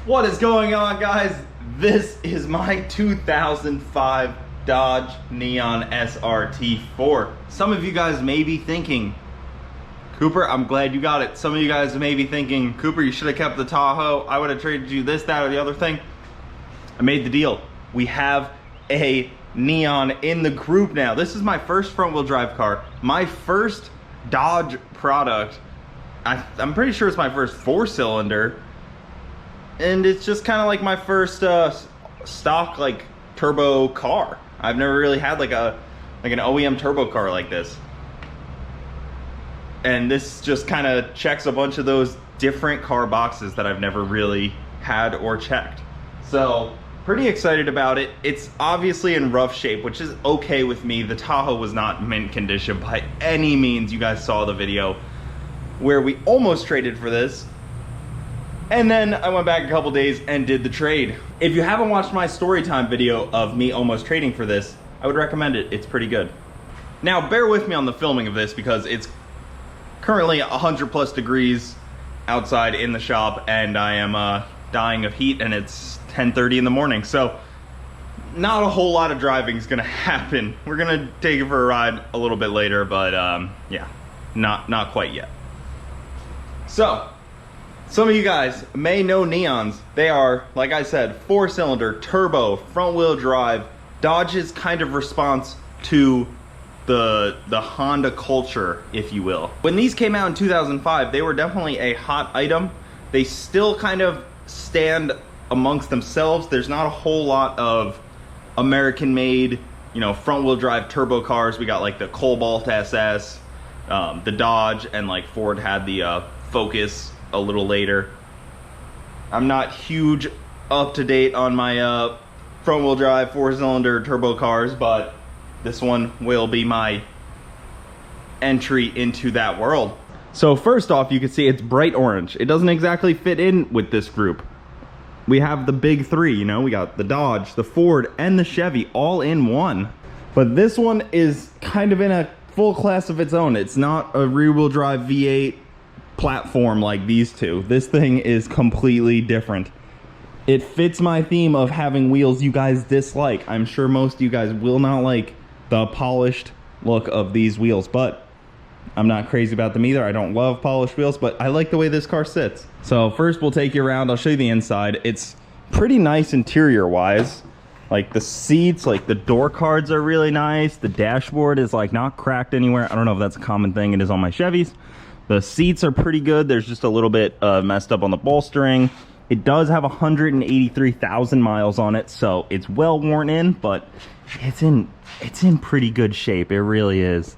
What is going on, guys? This is my 2005 Dodge Neon SRT4. Some of you guys may be thinking, Cooper, I'm glad you got it. Some of you guys may be thinking, Cooper, you should have kept the Tahoe. I would have traded you this, that, or the other thing. I made the deal. We have a Neon in the group now. This is my first front wheel drive car. My first Dodge product. I'm pretty sure it's my first 4-cylinder. And it's just kind of like my first stock like turbo car. I've never really had like an OEM turbo car like this. And this just kind of checks a bunch of those different car boxes that I've never really had or checked. So pretty excited about it. It's obviously in rough shape, which is okay with me. The Tahoe was not mint condition by any means. You guys saw the video where we almost traded for this. And then I went back a couple days and did the trade. If you haven't watched my story time video of me almost trading for this, I would recommend it. It's pretty good. Now, bear with me on the filming of this because it's currently 100+ degrees outside in the shop and I am dying of heat and it's 10:30 in the morning. So not a whole lot of driving is gonna happen. We're gonna take it for a ride a little bit later, but yeah, not quite yet. So, some of you guys may know Neons. They are, like I said, 4-cylinder, turbo, front-wheel drive. Dodge's kind of response to the Honda culture, if you will. When these came out in 2005, they were definitely a hot item. They still kind of stand amongst themselves. There's not a whole lot of American-made, you know, front-wheel drive turbo cars. We got like the Cobalt SS, the Dodge, and like Ford had the Focus a little later. I'm not huge up to date on my front wheel drive 4-cylinder turbo cars, but this one will be my entry into that world. So first off, you can see it's bright orange. It doesn't exactly fit in with this group. We have the big three, you know, we got the Dodge, the Ford, and the Chevy all in one. But this one is kind of in a full class of its own. It's not a rear wheel drive V8 platform like these two. This thing is completely different. It fits my theme of having wheels you guys dislike. I'm sure most of you guys will not like the polished look of these wheels, but I'm not crazy about them either. I don't love polished wheels, but I like the way this car sits. So first we'll take you around. I'll show you the inside. It's pretty nice interior wise. Like the seats, like the door cards are really nice. The dashboard is like not cracked anywhere. I don't know if that's a common thing. It is on my Chevys. The seats are pretty good. There's just a little bit messed up on the bolstering. It does have 183,000 miles on it, so it's well worn in, but it's in pretty good shape. It really is.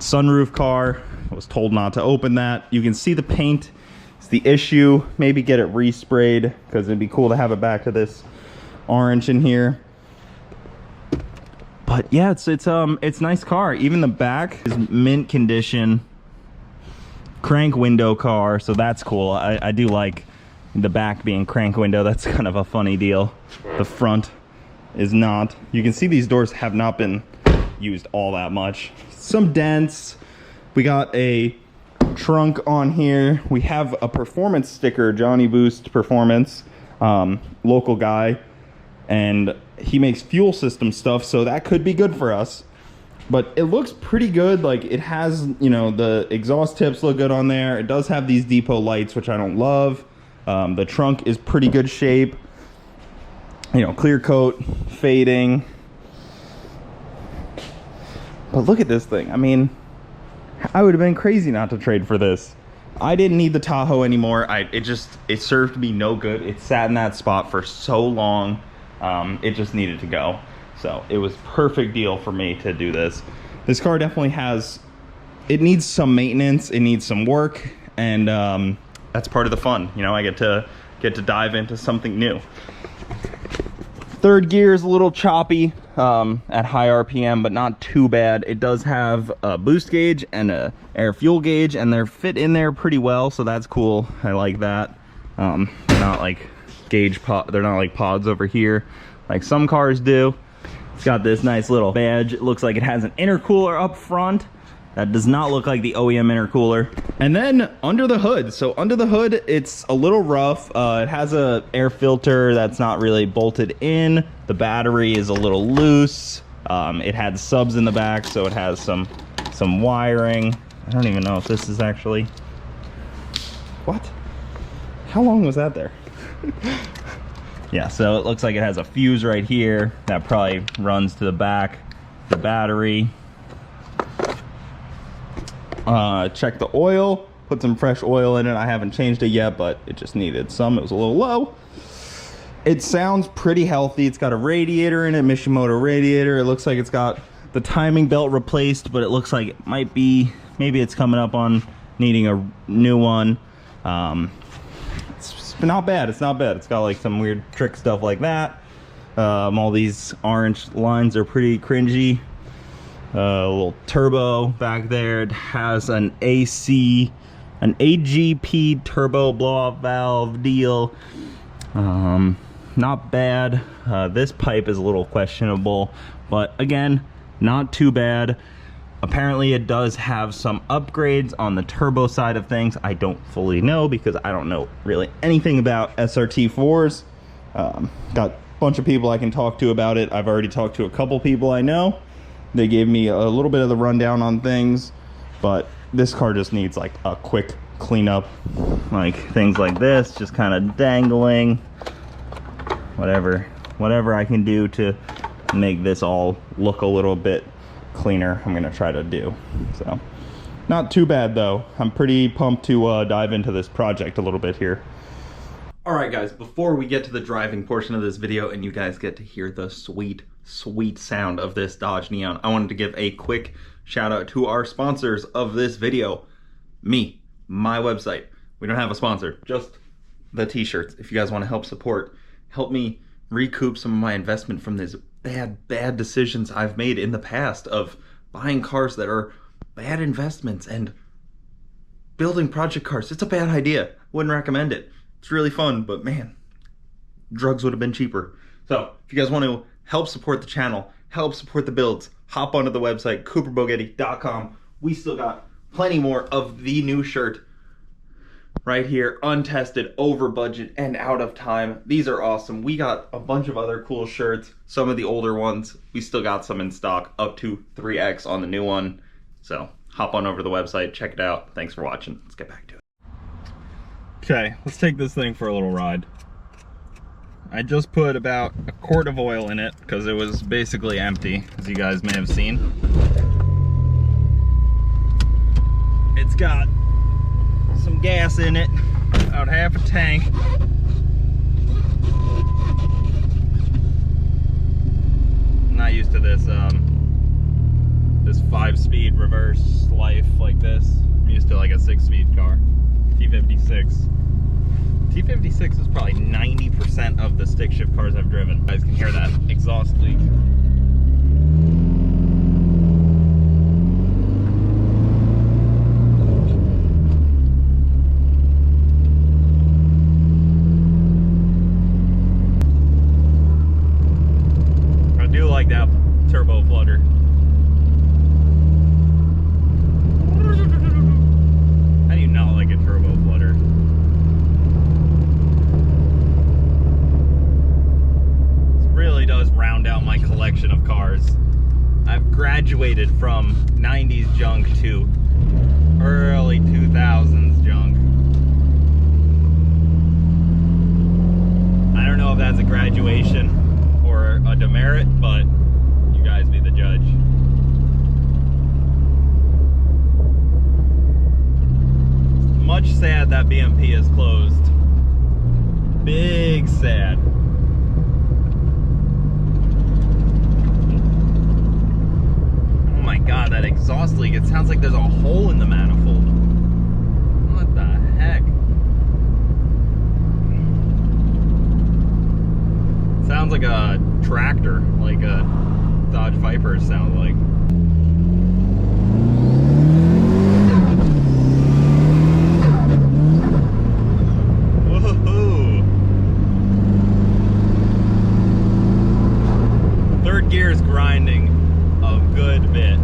Sunroof car. I was told not to open that. You can see the paint. It's the issue. Maybe get it resprayed because it'd be cool to have it back to this orange in here. But yeah, it's a nice car. Even the back is mint condition. Crank window car, so that's cool. I do like the back being crank window. That's kind of a funny deal. The front is not. You can see these doors have not been used all that much. Some dents. We got a trunk on here. We have a performance sticker, Johnny Boost Performance, local guy, and he makes fuel system stuff, so that could be good for us. But it looks pretty good. Like it has, you know, the exhaust tips look good on there. It does have these depot lights, which I don't love. The trunk is pretty good shape. You know, clear coat, fading. But look at this thing. I mean, I would have been crazy not to trade for this. I didn't need the Tahoe anymore. It served me no good. It sat in that spot for so long. It just needed to go. So it was perfect deal for me to do this. This car definitely has, it needs some maintenance, it needs some work, and that's part of the fun. You know, I get to dive into something new. Third gear is a little choppy at high RPM, but not too bad. It does have a boost gauge and a air fuel gauge, and they're fit in there pretty well, so that's cool. I like that. They're not like they're not like pods over here like some cars do. It's got this nice little badge. It looks like it has an intercooler up front. That does not look like the OEM intercooler. And then under the hood. So under the hood, it's a little rough. It has a air filter that's not really bolted in. The battery is a little loose. It had subs in the back, so it has some wiring. I don't even know if this is actually... What? How long was that there? Yeah, so it looks like it has a fuse right here that probably runs to the back. The battery. Check the oil. Put some fresh oil in it. I haven't changed it yet, but it just needed some. It was a little low. It sounds pretty healthy. It's got a radiator in it, Mishimoto radiator. It looks like it's got the timing belt replaced, but it looks like it might be, maybe it's coming up on needing a new one. It's not bad. It's not bad. It's got like some weird trick stuff like that. All these orange lines are pretty cringy. A little turbo back there. It has an AGP turbo blow-off valve deal. Not bad. This pipe is a little questionable, but again, not too bad. Apparently it does have some upgrades on the turbo side of things. I don't fully know because I don't know really anything about SRT4s. Got a bunch of people I can talk to about it. I've already talked to a couple people I know. They gave me a little bit of the rundown on things, but this car just needs like a quick cleanup. Like things like this, just kind of dangling. Whatever I can do to make this all look a little bit cleaner, I'm gonna try to do. So not too bad though. I'm pretty pumped to dive into this project a little bit here. All right guys, before we get to the driving portion of this video and you guys get to hear the sweet sound of this Dodge Neon, I wanted to give a quick shout out to our sponsors of this video. Me, my website. We don't have a sponsor, just the t-shirts. If you guys want to help me recoup some of my investment from these bad decisions I've made in the past of buying cars that are bad investments and building project cars. It's a bad idea. Wouldn't recommend it. It's really fun, but man, drugs would have been cheaper. So if you guys want to help support the channel, help support the builds, hop onto the website, cooperbogetti.com. We still got plenty more of the new shirt right here, untested, over budget, and out of time. These are awesome. We got a bunch of other cool shirts, some of the older ones. We still got some in stock, up to 3X on the new one. So hop on over to the website, check it out. Thanks for watching. Let's get back to it. Okay, let's take this thing for a little ride. I just put about a quart of oil in it because it was basically empty, as you guys may have seen. It's got some gas in it, about half a tank. I'm not used to this this 5-speed reverse life like this. I'm used to like a 6-speed car, T56. T56 is probably 90% of the stick shift cars I've driven. You guys can hear that exhaust leak. I do like that turbo flutter. How do you not like a turbo flutter? Really does round out my collection of cars. I've graduated from 90s junk to early 2000s junk. I don't know if that's a graduation or a demerit, but you guys be the judge. Much sad that BMP is closed. Big sad. Oh my god, that exhaust leak, it sounds like there's a hole in the manifold. What the heck? Sounds like a tractor, like a Dodge Viper sounds like. Woohoo! Third gear is grinding a good bit.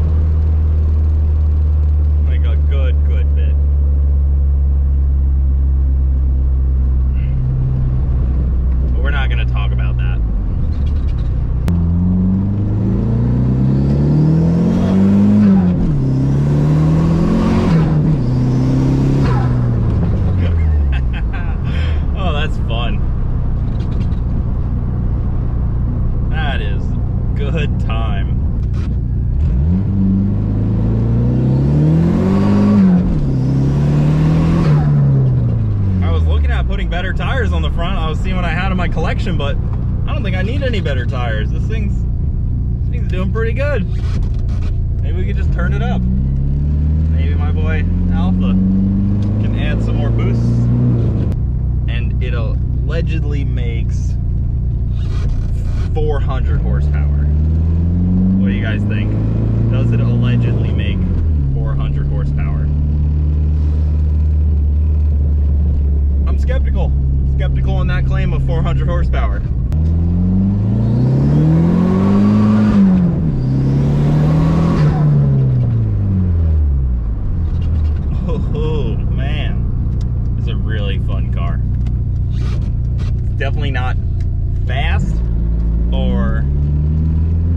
that's fun. That is good time. I was looking at putting better tires on the front. I was seeing what I had in my collection, but I don't think I need any better tires. This thing's doing pretty good. Maybe we could just turn it up. Maybe my boy Alpha can add some more boosts. And it allegedly makes 400 horsepower. What do you guys think? Does it allegedly make 400 horsepower? I'm skeptical. Skeptical on that claim of 400 horsepower. Oh man, it's a really fun car. It's definitely not fast or,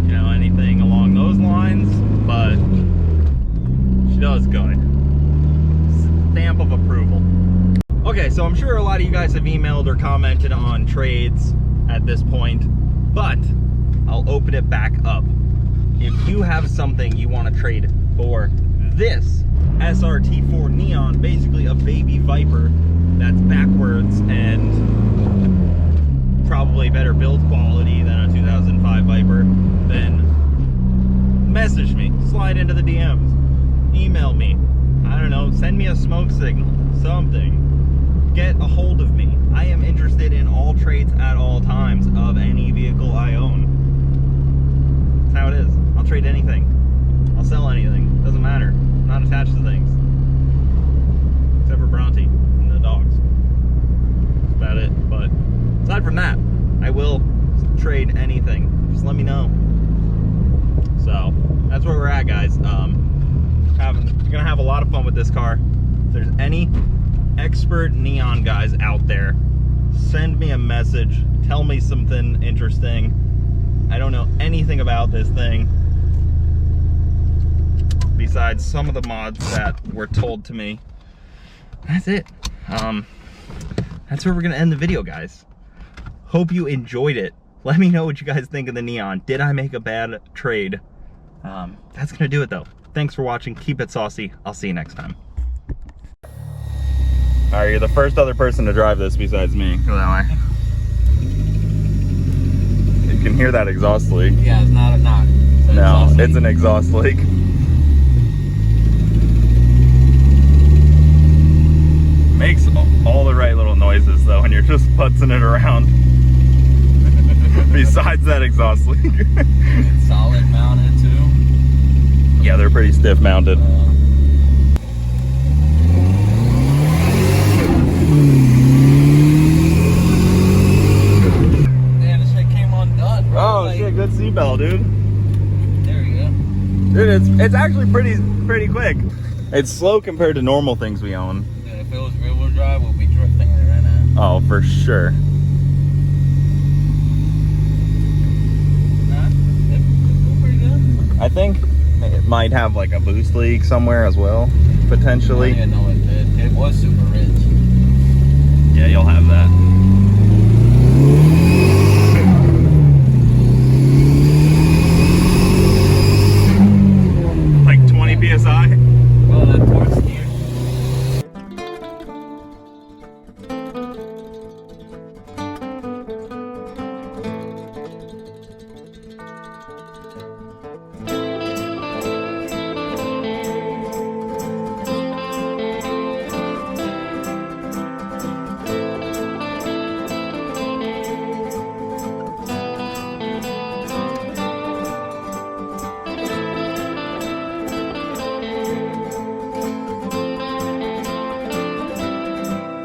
you know, anything along those lines, but she does good. Stamp of approval. Okay, so I'm sure a lot of you guys have emailed or commented on trades at this point, but I'll open it back up. If you have something you want to trade for this SRT4 Neon, basically a baby Viper that's backwards and probably better build quality than a 2005 Viper, then message me, slide into the DMs, email me, I don't know, send me a smoke signal, something. Get a hold of me. I am interested in all trades at all times of any vehicle I own. That's how it is. I'll trade anything. I'll sell anything. Doesn't matter. I'm not attached to things. Except for Bronte and the dogs. That's about it. But aside from that, I will trade anything. Just let me know. So that's where we're at, guys. Gonna have a lot of fun with this car. If there's any expert neon guys out there, send me a message, tell me something interesting. I don't know anything about this thing besides some of the mods that were told to me. That's it. That's where we're gonna end the video, guys. Hope you enjoyed it. Let me know what you guys think of the Neon. Did I make a bad trade? That's gonna do it though. Thanks for watching. Keep it saucy. I'll see you next time. All right, you're the first other person to drive this besides me. Go that way. You can hear that exhaust leak. Yeah, it's not a knock. No, it's an exhaust leak. Makes all the right little noises though when you're just putzing it around. Besides that exhaust leak. It's solid mounted too. Yeah, they're pretty stiff mounted. Damn, this shit came undone, bro. Oh shit, good seatbelt, dude. There you go. Dude, it's actually pretty quick. It's slow compared to normal things we own. Dude, if it was rear-wheel drive, we'll be drifting it right now. Oh, for sure. Nah, it's pretty good. I think it might have like a boost leak somewhere as well, potentially. I didn't know it did. It was super rich. Yeah, you'll have that.